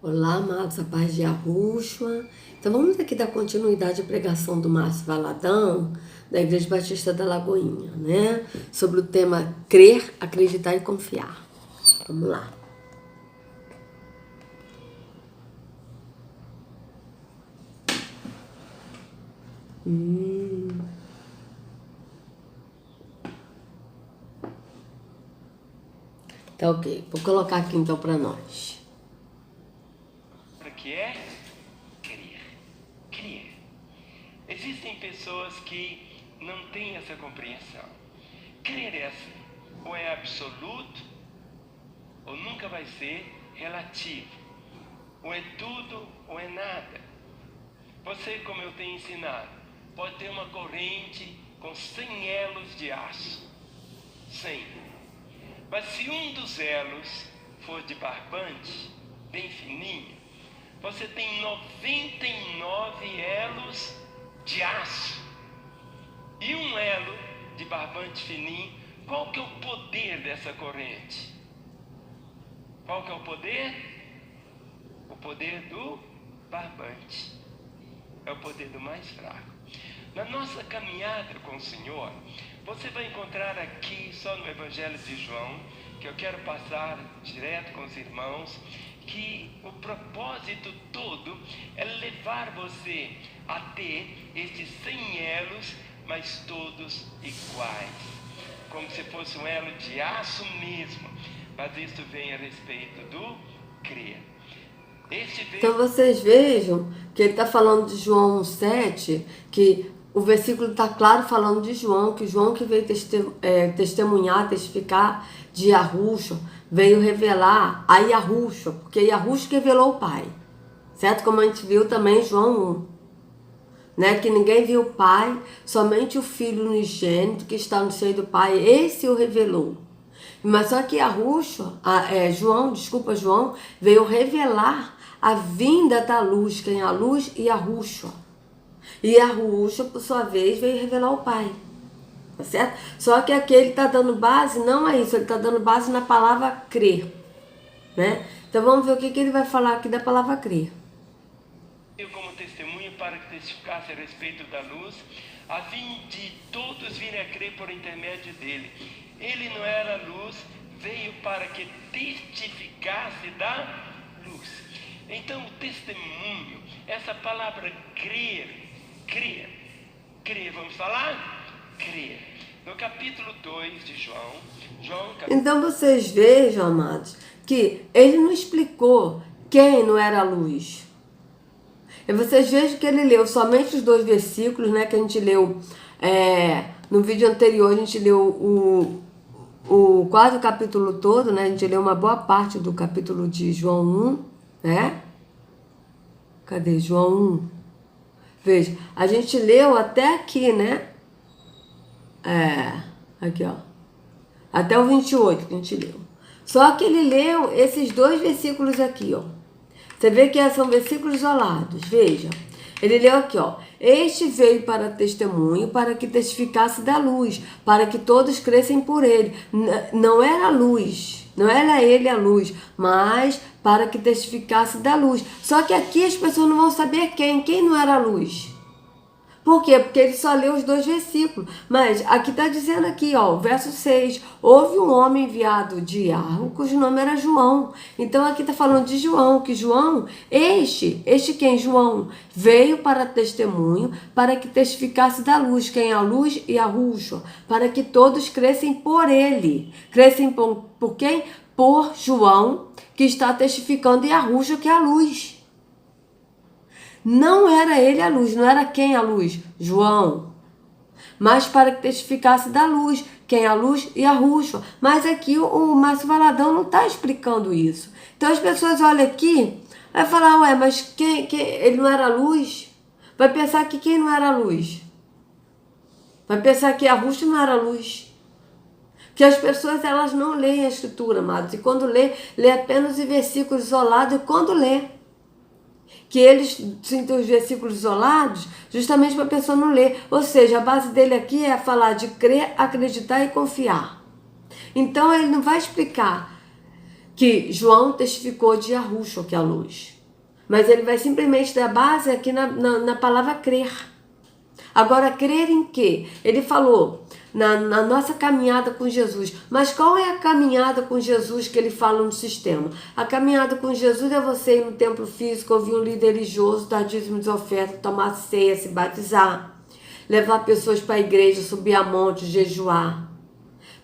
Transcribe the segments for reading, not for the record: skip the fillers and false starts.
Olá, amados, a paz de Yahushua. Então vamos aqui dar continuidade à pregação do Márcio Valadão, da Igreja Batista da Lagoinha, né? Sobre o tema crer, acreditar e confiar. Vamos lá. Tá ok. Vou colocar aqui então para nós. O que é? Crer. Crer. Existem pessoas que não têm essa compreensão. Crer é assim, ou é absoluto, ou nunca vai ser relativo. Ou é tudo, ou é nada. Você, como eu tenho ensinado, pode ter uma corrente com 100 elos de aço. 100. Mas se um dos elos for de barbante, bem fininho, você tem 99 elos de aço. E um elo de barbante fininho, qual que é o poder dessa corrente? Qual que é o poder? O poder do barbante. É o poder do mais fraco. Na nossa caminhada com o Senhor, você vai encontrar aqui, só no Evangelho de João, que eu quero passar direto com os irmãos, que o propósito todo é levar você a ter esses 100 elos, mas todos iguais, como se fosse um elo de aço mesmo, mas isso vem a respeito do crer. Então vocês vejam que ele está falando de João 1,7, que o versículo está claro falando de João, que João que veio testemunhar, testificar de Yahushua, veio revelar a Yahushua, porque Yahushua que revelou o Pai, certo? Como a gente viu também em João 1, né? Que ninguém viu o Pai, somente o Filho unigênito que está no seio do Pai, esse o revelou. Mas só que João veio revelar a vinda da luz, quem é a luz? Yahushua. E Yahushua, por sua vez, veio revelar o Pai. Tá certo? Só que aqui ele está dando base, não é isso, ele está dando base na palavra crer. Né? Então vamos ver o que ele vai falar aqui da palavra crer. Eu como testemunho para que testificasse a respeito da luz, a fim de todos virem a crer por intermédio dele. Ele não era luz, veio para que testificasse da luz. Então o testemunho, essa palavra crer, vamos falar? Crer. No capítulo 2 de João. Então vocês vejam, amados, que ele não explicou quem não era a luz. E vocês vejam que ele leu somente os 2 versículos, né, que a gente leu no vídeo anterior, a gente leu quase o capítulo todo, né, a gente leu uma boa parte do capítulo de João 1, né? Cadê João 1? Veja, a gente leu até aqui, né? Aqui, ó. Até o 28 que a gente leu. Só que ele leu esses 2 versículos aqui, ó. Você vê que são versículos isolados. Veja. Ele leu aqui, ó. Este veio para testemunho, para que testificasse da luz, para que todos crescem por ele. Não era a luz, não era ele a luz, mas para que testificasse da luz. Só que aqui as pessoas não vão saber quem não era a luz. Por quê? Porque ele só leu os 2 versículos. Mas aqui está dizendo aqui, ó, o verso 6. Houve um homem enviado de Yahweh, cujo nome era João. Então aqui está falando de João, que João, este quem? João, veio para testemunho, para que testificasse da luz. Quem é a luz? Yahushua. Para que todos crescem por ele. Crescem por quem? Por João, que está testificando Yahushua, que é a luz. Não era ele a luz, não era quem a luz? João. Mas para que testificasse da luz. Quem a luz? Yahushua. Mas aqui o Márcio Valadão não está explicando isso. Então as pessoas olham aqui, vai falar, ué, mas ele não era a luz? Vai pensar que quem não era a luz? Vai pensar que Yahushua não era a luz? Que as pessoas elas não leem a escritura, amados. E quando lê apenas os versículos isolados. E quando lê, que eles sintam os versículos isolados, justamente para a pessoa não ler. Ou seja, a base dele aqui é falar de crer, acreditar e confiar. Então ele não vai explicar que João testificou de Yahushua, que é a luz. Mas ele vai simplesmente dar base aqui na palavra crer. Agora, crer em quê? Ele falou na nossa caminhada com Jesus. Mas qual é a caminhada com Jesus que ele fala no sistema? A caminhada com Jesus é você ir no templo físico, ouvir um líder religioso, dar dízimos de oferta, tomar ceia, se batizar, levar pessoas para a igreja, subir a monte, jejuar,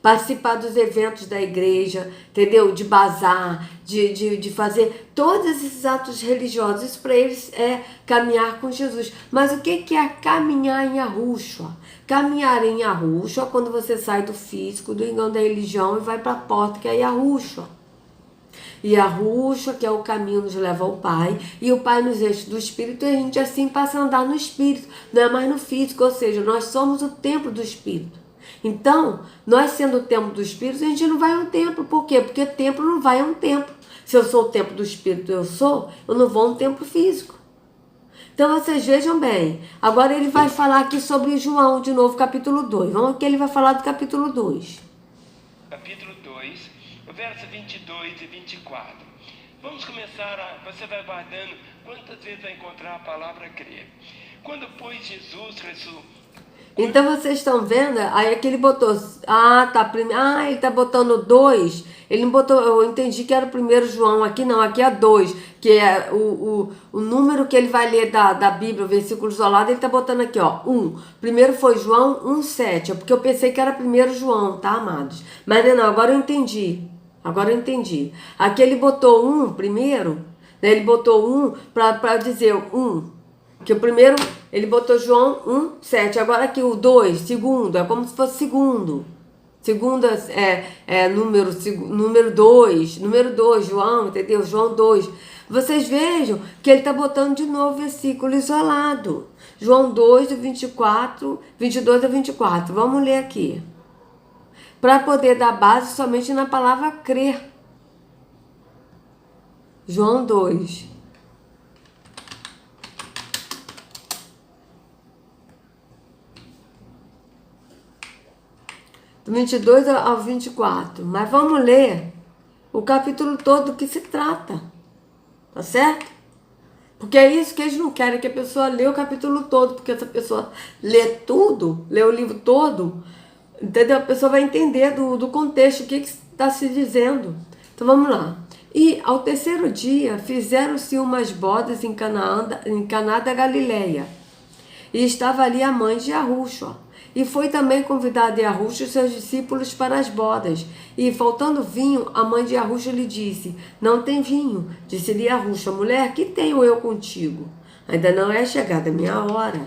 participar dos eventos da igreja, entendeu? De bazar, de fazer todos esses atos religiosos. Isso para eles é caminhar com Jesus. Mas o que é caminhar em Yahushua? Caminhar em Yahushua é quando você sai do físico, do engano da religião e vai para a porta que é Yahushua. E Yahushua, que é o caminho, nos leva ao Pai, e o Pai nos enche do Espírito, e a gente assim passa a andar no Espírito, não é mais no físico, ou seja, nós somos o templo do Espírito. Então, nós sendo o templo do Espírito, a gente não vai a um templo. Por quê? Porque templo não vai a um templo. Se eu sou o templo do Espírito, eu não vou a um templo físico. Então, vocês vejam bem. Agora ele vai falar aqui sobre João, de novo, capítulo 2. Vamos aqui, ele vai falar do capítulo 2. Capítulo 2, verso 22 e 24. Vamos começar você vai guardando quantas vezes vai encontrar a palavra crer. Quando, pois, Jesus ressuscitou. Então vocês estão vendo, aí aqui ele botou, ele tá botando 2, ele não botou, eu entendi que era o primeiro João, aqui não, aqui é 2, que é o número que ele vai ler da Bíblia, o versículo isolado, ele tá botando aqui, ó, 1. Primeiro foi João 1,7, é porque eu pensei que era primeiro João, tá, amados? Mas não, agora eu entendi. Aqui ele botou 1 primeiro, né, ele botou 1 para dizer 1. Que o primeiro, ele botou João 1,7. Agora aqui o 2, segundo, é como se fosse segundo. Segundo número 2, João, entendeu? João 2. Vocês vejam que ele está botando de novo versículo isolado. João 2, do 22 a 24. Vamos ler aqui. Para poder dar base somente na palavra crer. João 2. Do 22 ao 24. Mas vamos ler o capítulo todo do que se trata. Tá certo? Porque é isso que eles não querem, que a pessoa lê o capítulo todo. Porque essa pessoa lê tudo, lê o livro todo, entendeu? A pessoa vai entender do contexto, o que está se dizendo. Então vamos lá. E ao terceiro dia fizeram-se umas bodas em Caná da Galileia. E estava ali a mãe de Yahushua. E foi também convidado Yahushua e seus discípulos para as bodas. E, faltando vinho, a mãe de Yahushua lhe disse: Não tem vinho. Disse-lhe Yahushua: Mulher, que tenho eu contigo? Ainda não é chegada a minha hora.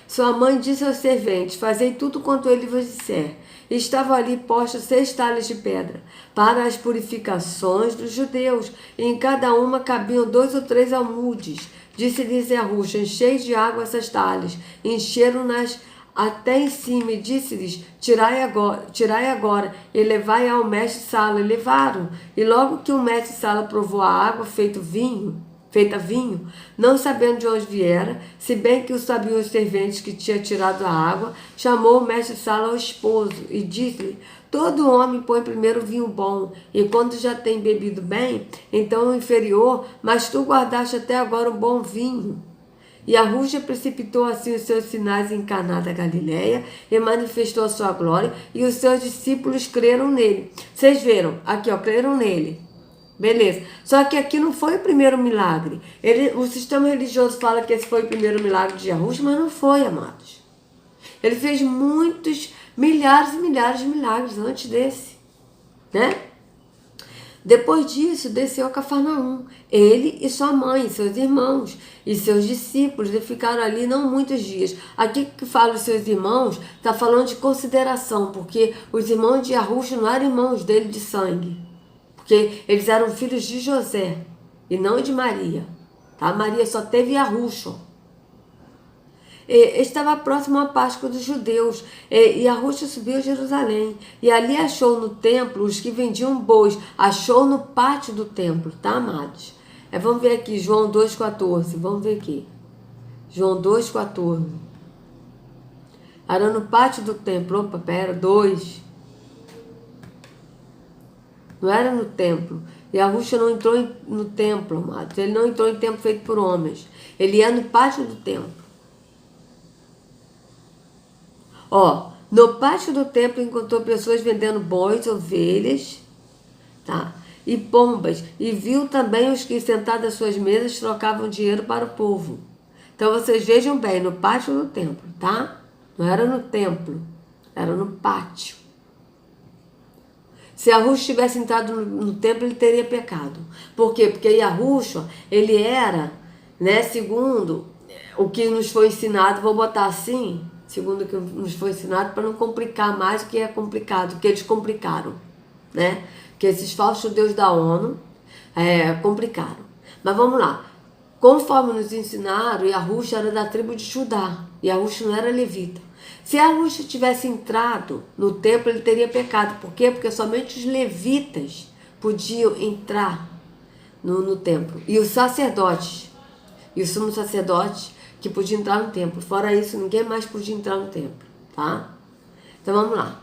Sua mãe disse aos serventes: Fazei tudo quanto ele vos disser. E estavam ali postos 6 talhas de pedra, para as purificações dos judeus, e em cada uma cabiam 2 ou 3 almudes. Disse-lhes Yahushua: Enchei de água essas talhas. Encheram-nas até em cima, e disse-lhes: tirai agora, e levai ao mestre-sala. E levaram. E logo que o mestre-sala provou a água feita vinho, não sabendo de onde viera, se bem que o sabiam os serventes que tinha tirado a água, chamou o mestre-sala ao esposo e disse-lhe: todo homem põe primeiro o vinho bom, e quando já tem bebido bem, então o inferior, mas tu guardaste até agora um bom vinho. E Yahushua precipitou assim os seus sinais em Caná da Galileia e manifestou a sua glória, e os seus discípulos creram nele. Vocês viram? Aqui, ó, creram nele. Beleza. Só que aqui não foi o primeiro milagre. O sistema religioso fala que esse foi o primeiro milagre de Yahushua, mas não foi, amados. Ele fez muitos, milhares e milhares de milagres antes desse, né? Depois disso, desceu a Cafarnaum, ele e sua mãe, seus irmãos e seus discípulos, e ficaram ali não muitos dias. Aqui que fala os seus irmãos, está falando de consideração, porque os irmãos de Yahushua não eram irmãos dele de sangue, porque eles eram filhos de José e não de Maria. Tá? Maria só teve Yahushua. Estava próximo à Páscoa dos judeus, e Yahushua subiu a Jerusalém, e ali achou no templo os que vendiam bois, achou no pátio do templo, tá, amados? Vamos ver aqui, João 2,14, vamos ver aqui, João 2,14, era no pátio do templo, 2, não era no templo. Yahusha não entrou no templo, amados. Ele não entrou em templo feito por homens. Ele ia no pátio do templo. Ó, no pátio do templo encontrou pessoas vendendo bois, ovelhas, tá? E pombas. E viu também os que sentados às suas mesas trocavam dinheiro para o povo. Então vocês vejam bem, no pátio do templo, tá? Não era no templo, era no pátio. Se Yahusha tivesse entrado no templo, ele teria pecado. Por quê? Porque Yahusha, ele era, né, segundo o que nos foi ensinado, vou botar assim, segundo o que nos foi ensinado, para não complicar mais o que é complicado, o que eles complicaram, né? Que esses falsos judeus da ONU complicaram. Mas vamos lá. Conforme nos ensinaram, Yahusha era da tribo de Judá. Yahusha não era levita. Se Yahusha tivesse entrado no templo, ele teria pecado. Por quê? Porque somente os levitas podiam entrar no templo. E os sacerdotes, e o sumo sacerdote, que podia entrar no templo. Fora isso, ninguém mais podia entrar no templo, tá? Então vamos lá.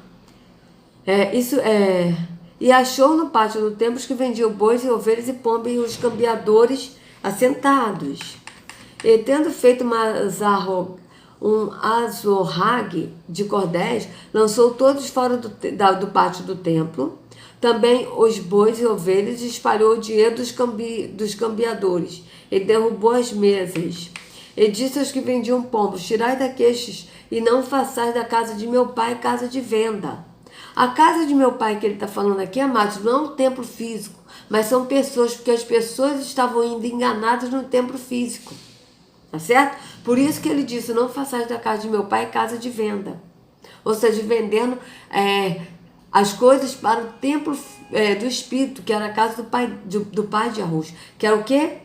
E achou no pátio do templo os que vendiam bois e ovelhas e pombas e os cambiadores assentados. E tendo feito um azorrague de cordéis, lançou todos fora do pátio do templo, também os bois e ovelhas, e espalhou o dinheiro dos cambiadores, e derrubou as mesas. E disse aos que vendiam pombos: tirai daquestes, e não façais da casa de meu pai casa de venda. A casa de meu pai que ele está falando aqui, amados, não é um templo físico, mas são pessoas, porque as pessoas estavam indo enganadas no templo físico. Tá certo? Por isso que ele disse: não façais da casa de meu pai casa de venda. Ou seja, vendendo as coisas para o templo do Espírito, que era a casa do pai de Yahusha. Que era o quê?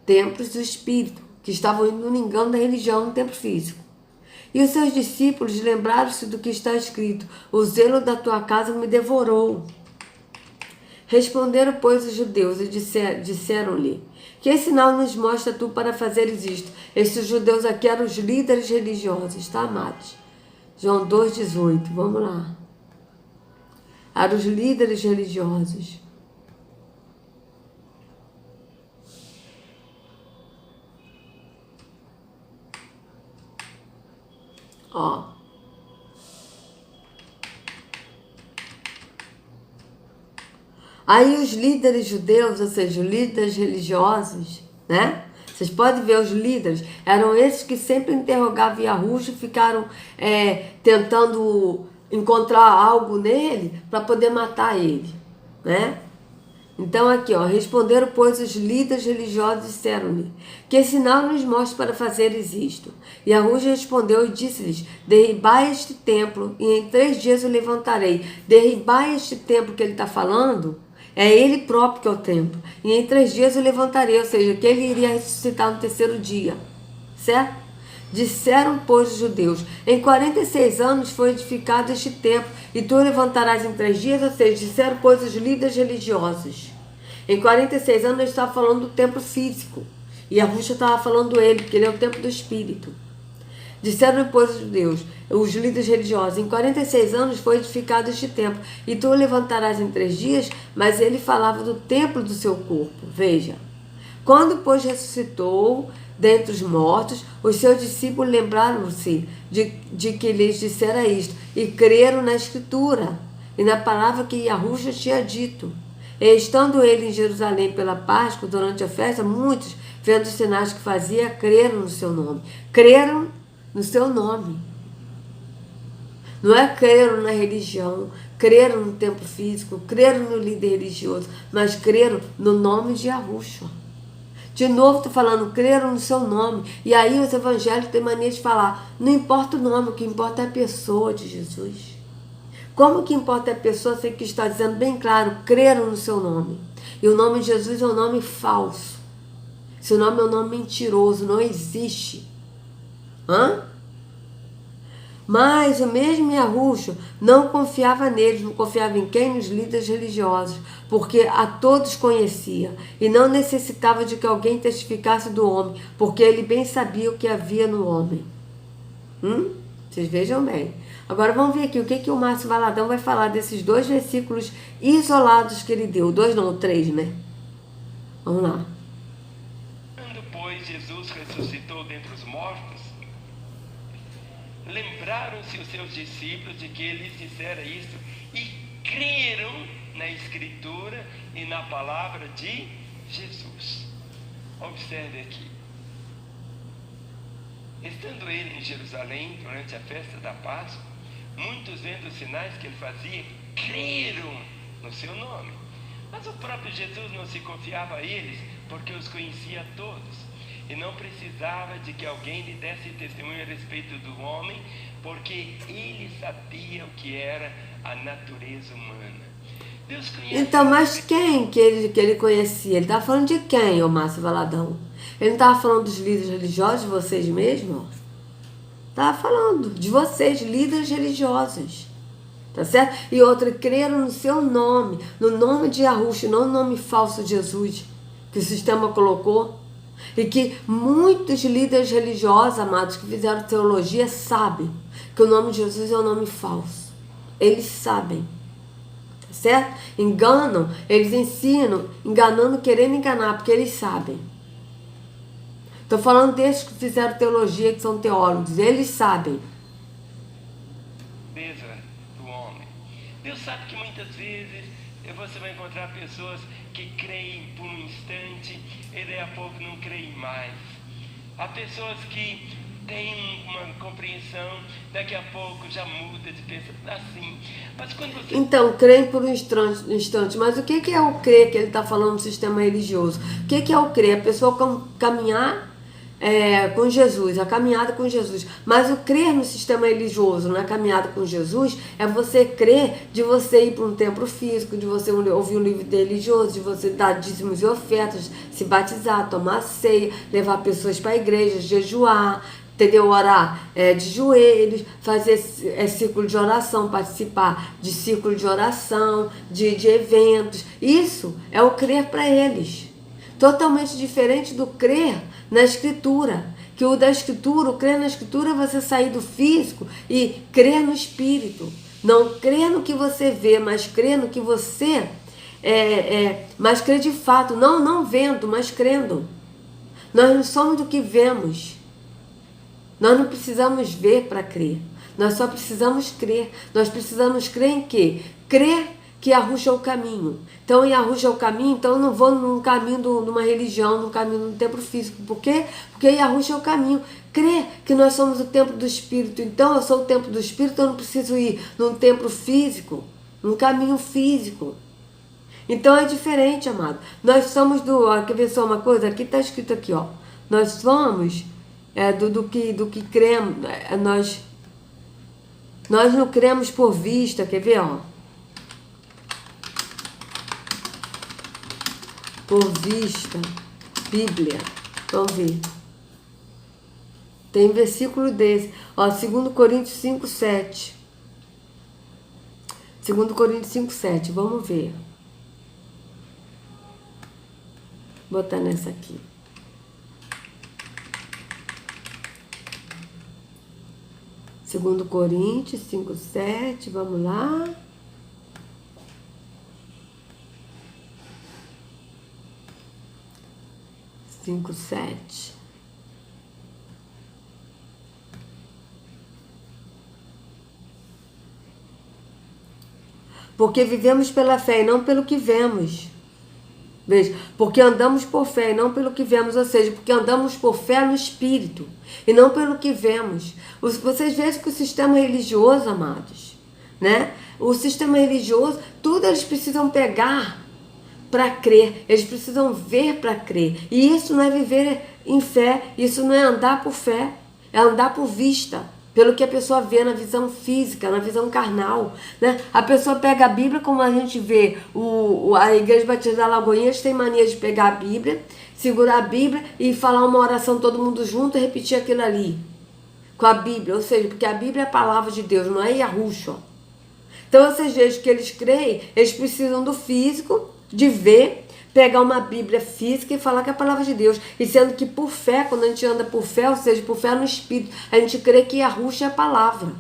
Templos do Espírito, que estavam indo no engano da religião no templo físico. E os seus discípulos lembraram-se do que está escrito: o zelo da tua casa me devorou. Responderam, pois, os judeus e disseram-lhe: que sinal nos mostra tu para fazeres isto? Esses judeus aqui eram os líderes religiosos, tá, amados? João 2,18, vamos lá. Eram os líderes religiosos. Ó. Aí os líderes judeus, ou seja, os líderes religiosos, né? Vocês podem ver, os líderes eram esses que sempre interrogavam Yahusha e ficaram tentando encontrar algo nele para poder matar ele, né? Então aqui, ó, responderam, pois, os líderes religiosos disseram-lhe: que sinal nos mostra para fazeres isto? E Yahusha respondeu e disse-lhes: derribai este templo e em 3 dias o levantarei. Derribai este templo que ele está falando, é ele próprio que é o templo. E em 3 dias o levantarei, ou seja, que ele iria ressuscitar no 3º dia, certo? Disseram, pois, os judeus: em 46 anos foi edificado este templo, e tu o levantarás em 3 dias, ou seja, disseram, pois, os líderes religiosos. Em 46 anos ele estava falando do templo físico, e Yahusha estava falando ele, porque ele é o templo do Espírito. Disseram, pois, os judeus, os líderes religiosos: em 46 anos foi edificado este templo, e tu o levantarás em 3 dias, mas ele falava do templo do seu corpo. Veja, quando, pois, ressuscitou dentre os mortos, os seus discípulos lembraram-se de que lhes dissera isto, e creram na Escritura, e na palavra que Yahusha tinha dito. E estando ele em Jerusalém pela Páscoa, durante a festa, muitos, vendo os sinais que fazia, creram no seu nome. Creram no seu nome. Não é creram na religião, creram no templo físico, creram no líder religioso, mas creram no nome de Yahusha. De novo, estou falando, creram no seu nome. E aí os evangélicos têm mania de falar: não importa o nome, o que importa é a pessoa de Jesus. Como que importa a pessoa? Sei que está dizendo bem claro: creram no seu nome. E o nome de Jesus é um nome falso. Seu nome é um nome mentiroso, não existe. Mas o mesmo Yahusha não confiava neles, não confiava em quem? Nos líderes religiosos, porque a todos conhecia e não necessitava de que alguém testificasse do homem, porque ele bem sabia o que havia no homem. Vocês vejam bem. Agora vamos ver aqui o que o Márcio Valadão vai falar desses 2 versículos isolados que ele deu. 2 não, 3, né? Vamos lá. Quando, pois, Jesus ressuscitou dentre os mortos, lembraram-se os seus discípulos de que ele lhes dissera isto e creram na Escritura e na palavra de Jesus. Observe aqui. Estando ele em Jerusalém durante a festa da Páscoa, muitos, vendo os sinais que ele fazia, creram no seu nome. Mas o próprio Jesus não se confiava a eles, porque os conhecia a todos, e não precisava de que alguém lhe desse testemunho a respeito do homem, porque ele sabia o que era a natureza humana. Deus conhece. Então, mas quem que ele conhecia? Ele estava falando de quem, ô Márcio Valadão? Ele não estava falando dos líderes religiosos, de vocês mesmos? Estava falando de vocês, líderes religiosos. Tá certo? E outra, creram no seu nome, no nome de Yahushua, não no nome falso de Jesus, que o sistema colocou. E que muitos líderes religiosos, amados, que fizeram teologia, sabem que o nome de Jesus é um nome falso. Eles sabem. Tá certo? Enganam, eles ensinam, enganando, querendo enganar, porque eles sabem. Estou falando desses que fizeram teologia, que são teólogos. Eles sabem. Do homem. Deus sabe que muitas vezes você vai encontrar pessoas que creem por um instante e daí a pouco não creem mais. Há pessoas que têm uma compreensão, daqui a pouco já muda de pensar assim. Mas quando você... Então, creem por um instante. Mas o que é o crer que ele está falando no sistema religioso? O que é o crer? A pessoa caminhar com Jesus, a caminhada com Jesus. Mas o crer no sistema religioso, na caminhada com Jesus, é você crer de você ir para um templo físico, de você ouvir um livro religioso, de você dar dízimos e ofertas, se batizar, tomar ceia, levar pessoas para a igreja, jejuar, entendeu? Orar de joelhos, fazer círculo de oração, participar de círculo de oração, de eventos. Isso é o crer para eles. Totalmente diferente do crer na Escritura. Que o da Escritura, o crer na Escritura é você sair do físico e crer no Espírito. Não crer no que você vê, mas crer no que você... mas crer de fato. Não vendo, mas crendo. Nós não somos do que vemos. Nós não precisamos ver para crer. Nós só precisamos crer. Nós precisamos crer em quê? Crer que Yahushua é o caminho. Então, Yahushua é o caminho, então eu não vou num caminho de uma religião, num caminho do templo físico. Por quê? Porque Yahushua é o caminho. Crer que nós somos o templo do Espírito. Então, eu sou o templo do Espírito, eu não preciso ir num templo físico, num caminho físico. Então, é diferente, amado. Nós somos quer ver só uma coisa? Aqui está escrito aqui, ó. Nós somos do que cremos. Nós não cremos por vista, quer ver, ó? Por vista, Bíblia. Vamos ver. Tem versículo desse. Ó, 2 Coríntios 5, 7. 2 Coríntios 5, 7. Vamos ver. Vou botar nessa aqui. 2 Coríntios 5, 7. Vamos lá. Cinco, 7. Porque vivemos pela fé e não pelo que vemos. Veja, porque andamos por fé e não pelo que vemos, ou seja, porque andamos por fé no Espírito e não pelo que vemos. Vocês vejam que o sistema religioso, amados, né? O sistema religioso, tudo eles precisam pegar para crer, eles precisam ver para crer. E isso não é viver em fé, isso não é andar por fé, é andar por vista, pelo que a pessoa vê na visão física, na visão carnal, né? A pessoa pega a Bíblia, como a gente vê, a Igreja Batista da Lagoinhas tem mania de pegar a Bíblia, segurar a Bíblia e falar uma oração todo mundo junto e repetir aquilo ali, com a Bíblia, ou seja, porque a Bíblia é a palavra de Deus, não é Yahushua. Então vocês vejam que eles creem, eles precisam do físico, de ver, pegar uma Bíblia física e falar que é a palavra de Deus. E sendo que por fé, quando a gente anda por fé, ou seja, por fé no Espírito, a gente crê que Yahushua é a palavra.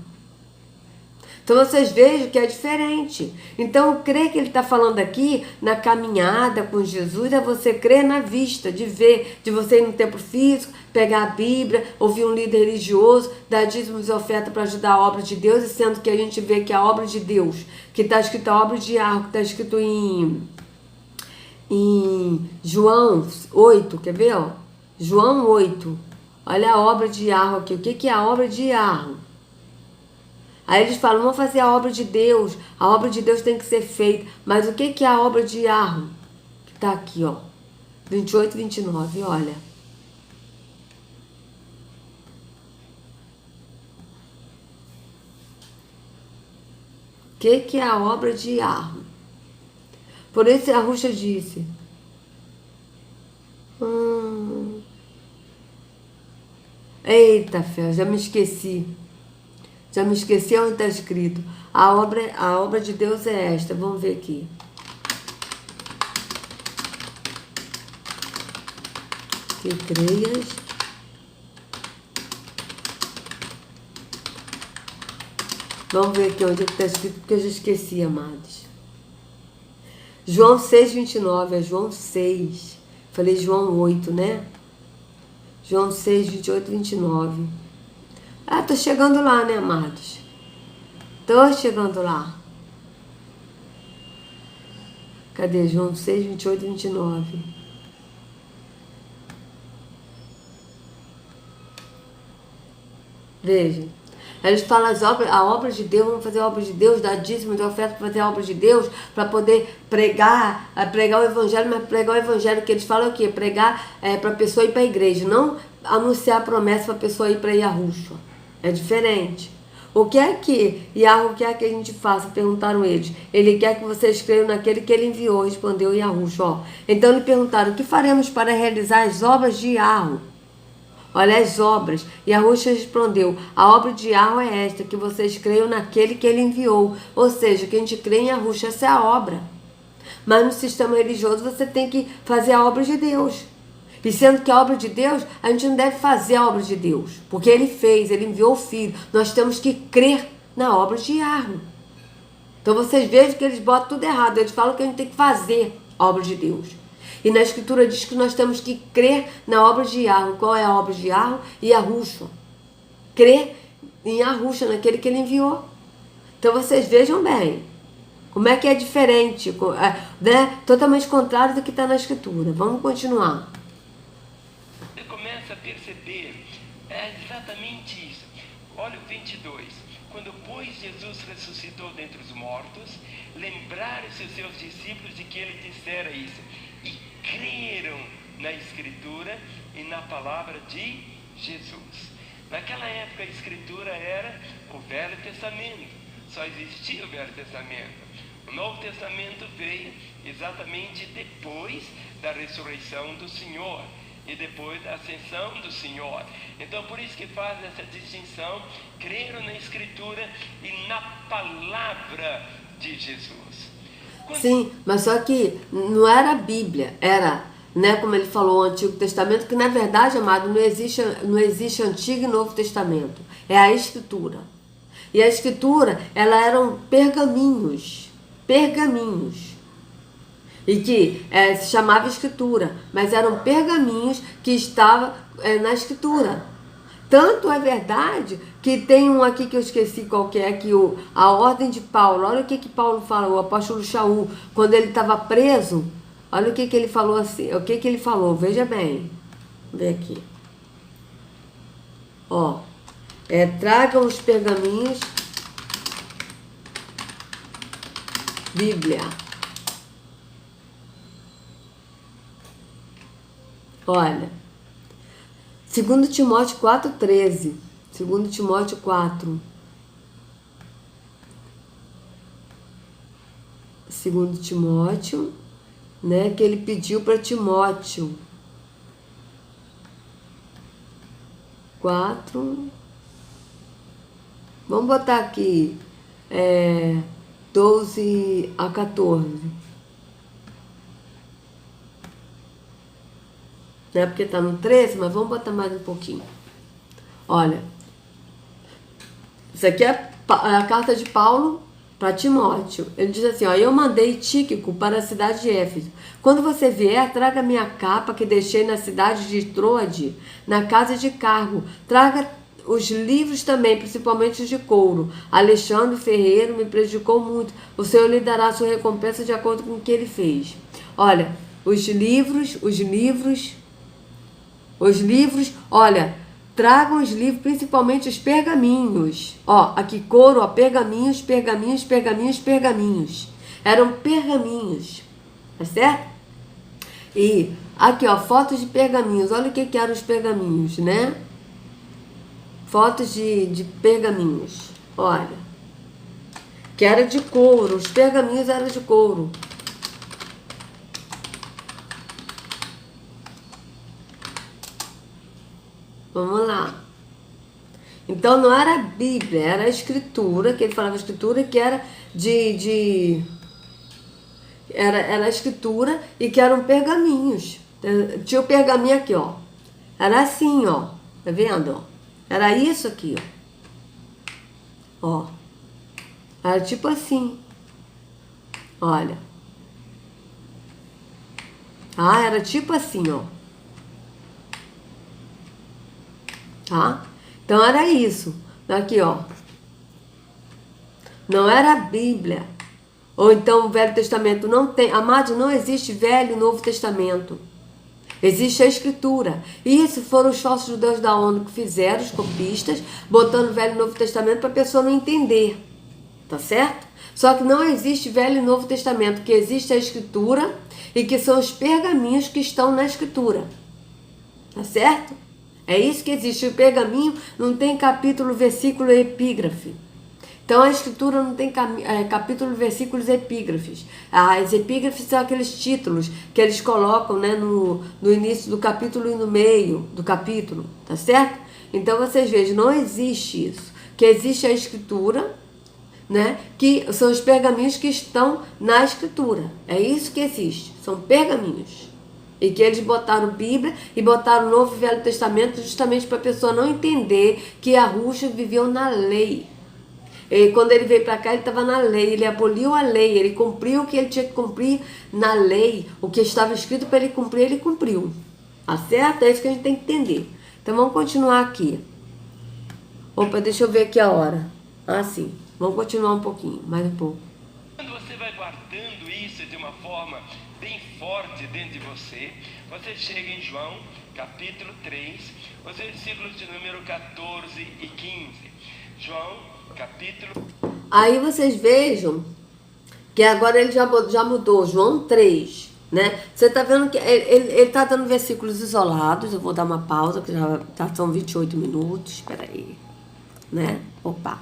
Então vocês vejam que é diferente. Então, crer que ele está falando aqui na caminhada com Jesus é você crer na vista, de ver, de você ir no templo físico, pegar a Bíblia, ouvir um líder religioso, dar dízimos e oferta para ajudar a obra de Deus, e sendo que a gente vê que a obra de Deus, que está escrito a obra de Arco, que está escrito em João 8, quer ver? Ó? João 8. Olha a obra de Arco aqui. O que é a obra de Arco? Aí eles falam, vamos fazer a obra de Deus. A obra de Deus tem que ser feita. Mas o que é a obra de Arco? Que está aqui, ó. 28 e 29, olha. O que é a obra de Arco? Por isso a Ruxa disse. Eita, fé, já me esqueci. Já me esqueci onde está escrito. A obra de Deus é esta. Vamos ver aqui. Que creias. Vamos ver aqui onde está escrito, porque eu já esqueci, amados. João 6, 29. É João 6. Falei João 8, né? João 6, 28 e 29. Ah, tô chegando lá, né, amados? Tô chegando lá. Cadê? João 6, 28 e 29. Veja. Eles falam a obra de Deus, vamos fazer a obra de Deus, dar dízimo de oferta para fazer a obra de Deus, para poder pregar o evangelho, mas pregar o evangelho que eles falam é o quê? Pregar para a pessoa ir para a igreja, não anunciar a promessa para a pessoa ir para Yahushua. É diferente. O que é que Yahweh quer que a gente faça? Perguntaram eles. Ele quer que vocês creiam naquele que ele enviou, respondeu Yahushua. Então lhe perguntaram, o que faremos para realizar as obras de Yahweh? Olha as obras. E Yahushua respondeu, a obra de Yahweh é esta, que vocês creiam naquele que ele enviou. Ou seja, que a gente crê em Yahushua, essa é a obra. Mas no sistema religioso você tem que fazer a obra de Deus. E sendo que a obra de Deus, a gente não deve fazer a obra de Deus. Porque ele fez, ele enviou o Filho. Nós temos que crer na obra de Yahweh. Então vocês vejam que eles botam tudo errado. Eles falam que a gente tem que fazer a obra de Deus. E na Escritura diz que nós temos que crer na obra de Yahweh. Qual é a obra de Yahweh? Yahushua. Crer em Yahushua, naquele que ele enviou. Então vocês vejam bem. Como é que é diferente, né? Totalmente contrário do que está na Escritura. Vamos continuar. Você começa a perceber, é exatamente isso. Olha o 22. Quando, pois, Jesus ressuscitou dentre os mortos, lembraram-se os seus discípulos de que ele dissera isso. E creram na Escritura e na palavra de Jesus. Naquela época a Escritura era o Velho Testamento. Só existia o Velho Testamento. O Novo Testamento veio exatamente depois da ressurreição do Senhor e depois da ascensão do Senhor. Então por isso que faz essa distinção, creram na Escritura e na palavra de Jesus. Sim, mas só que não era a Bíblia, era, né, como ele falou, o Antigo Testamento, que na verdade, amado, não existe Antigo e Novo Testamento, é a Escritura. E a Escritura, ela eram pergaminhos, e que se chamava Escritura, mas eram pergaminhos que estavam na Escritura. Tanto é verdade que tem um aqui que eu esqueci qual que é, que a ordem de Paulo, olha o que Paulo fala, o apóstolo Shaul, quando ele estava preso, olha o que ele falou assim, o que ele falou, veja bem, vamos ver aqui. Ó, tragam os pergaminhos, Bíblia. Olha, 2 Timóteo 4,13. 2 Timóteo 4. 2 Timóteo, né, que ele pediu para Timóteo. 4. Vamos botar aqui 12 a 14. Não é porque está no 13, mas vamos botar mais um pouquinho. Olha, isso aqui é a carta de Paulo para Timóteo. Ele diz assim, ó, eu mandei Tíquico para a cidade de Éfeso. Quando você vier, traga minha capa que deixei na cidade de Troade, na casa de Cargo. Traga os livros também, principalmente os de couro. Alexandre Ferreiro me prejudicou muito. O Senhor lhe dará a sua recompensa de acordo com o que ele fez. Olha, os livros, olha, tragam os livros, principalmente os pergaminhos. Ó, aqui couro, ó, pergaminhos. Eram pergaminhos, tá certo? E aqui, ó, fotos de pergaminhos. Olha o que eram os pergaminhos, né? Fotos de pergaminhos. Olha. Que era de couro. Os pergaminhos eram de couro. Vamos lá. Então não era a Bíblia, era a escritura, que ele falava escritura, que era era a escritura e que eram pergaminhos. Tinha o pergaminho aqui, ó. Era assim, ó. Tá vendo, ó? Era isso aqui, ó. Ó. Era tipo assim. Olha. Ah, era tipo assim, ó. Tá? Então era isso. Aqui, ó. Não era a Bíblia. Ou então o Velho Testamento não tem. Amados, não existe Velho e Novo Testamento. Existe a Escritura. E isso foram os falsos judeus da ONU que fizeram, os copistas, botando Velho e Novo Testamento para a pessoa não entender. Tá certo? Só que não existe Velho e Novo Testamento, que existe a Escritura e que são os pergaminhos que estão na Escritura. Tá certo? É isso que existe. O pergaminho não tem capítulo, versículo e epígrafe. Então a Escritura não tem capítulo, versículos e epígrafes. As epígrafes são aqueles títulos que eles colocam, né, no início do capítulo e no meio do capítulo. Tá certo? Então vocês vejam, não existe isso. Que existe a Escritura, né, que são os pergaminhos que estão na Escritura. É isso que existe. São pergaminhos. E que eles botaram Bíblia e botaram o Novo e Velho Testamento justamente para a pessoa não entender que Yahushua viveu na lei. E quando ele veio para cá, ele estava na lei, ele aboliu a lei, ele cumpriu o que ele tinha que cumprir na lei, o que estava escrito para ele cumprir, ele cumpriu. Tá certo? É isso que a gente tem que entender. Então vamos continuar aqui. Opa, deixa eu ver aqui a hora. Ah, sim. Vamos continuar um pouquinho, mais um pouco. Quando você vai guardando isso de uma forma bem forte dentro de você, você chega em João, capítulo 3, os versículos de número 14 e 15. João, capítulo... Aí vocês vejam que agora ele já mudou, João 3, né? Você tá vendo que ele tá dando versículos isolados. Eu vou dar uma pausa, que são 28 minutos, espera aí, né? Opa,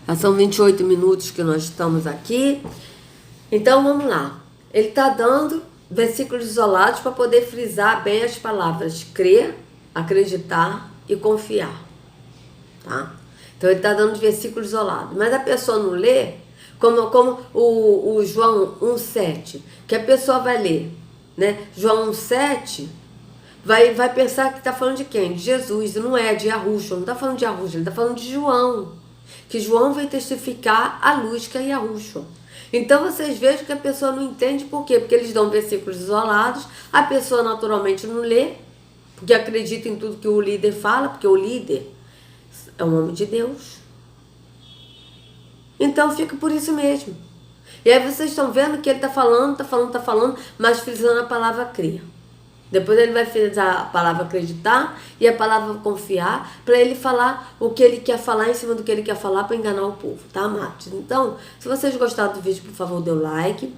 já são 28 minutos que nós estamos aqui. Então vamos lá. Ele tá dando versículos isolados para poder frisar bem as palavras crer, acreditar e confiar, tá? Então ele está dando versículos isolados. Mas a pessoa não lê, como o João 1,7, que a pessoa vai ler, né? João 1,7 vai pensar que está falando de quem? De Jesus, não é de Yahushua, não está falando de Yahushua, ele está falando de João. Que João veio testificar a luz que é Yahushua. Então vocês vejam que a pessoa não entende por quê? Porque eles dão versículos isolados, a pessoa naturalmente não lê, porque acredita em tudo que o líder fala, porque o líder é um homem de Deus. Então fica por isso mesmo. E aí vocês estão vendo que ele está falando, mas frisando a palavra crer. Depois ele vai frisar a palavra acreditar e a palavra confiar, para ele falar o que ele quer falar em cima do que ele quer falar, para enganar o povo, tá, amados? Então, se vocês gostaram do vídeo, por favor, dê o like,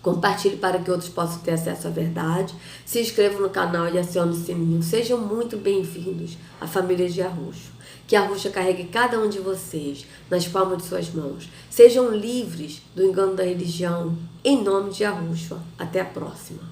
compartilhe para que outros possam ter acesso à verdade, se inscrevam no canal e acione o sininho. Sejam muito bem-vindos à família de Yahushua. Que Yahushua carregue cada um de vocês nas palmas de suas mãos. Sejam livres do engano da religião, em nome de Yahushua. Até a próxima.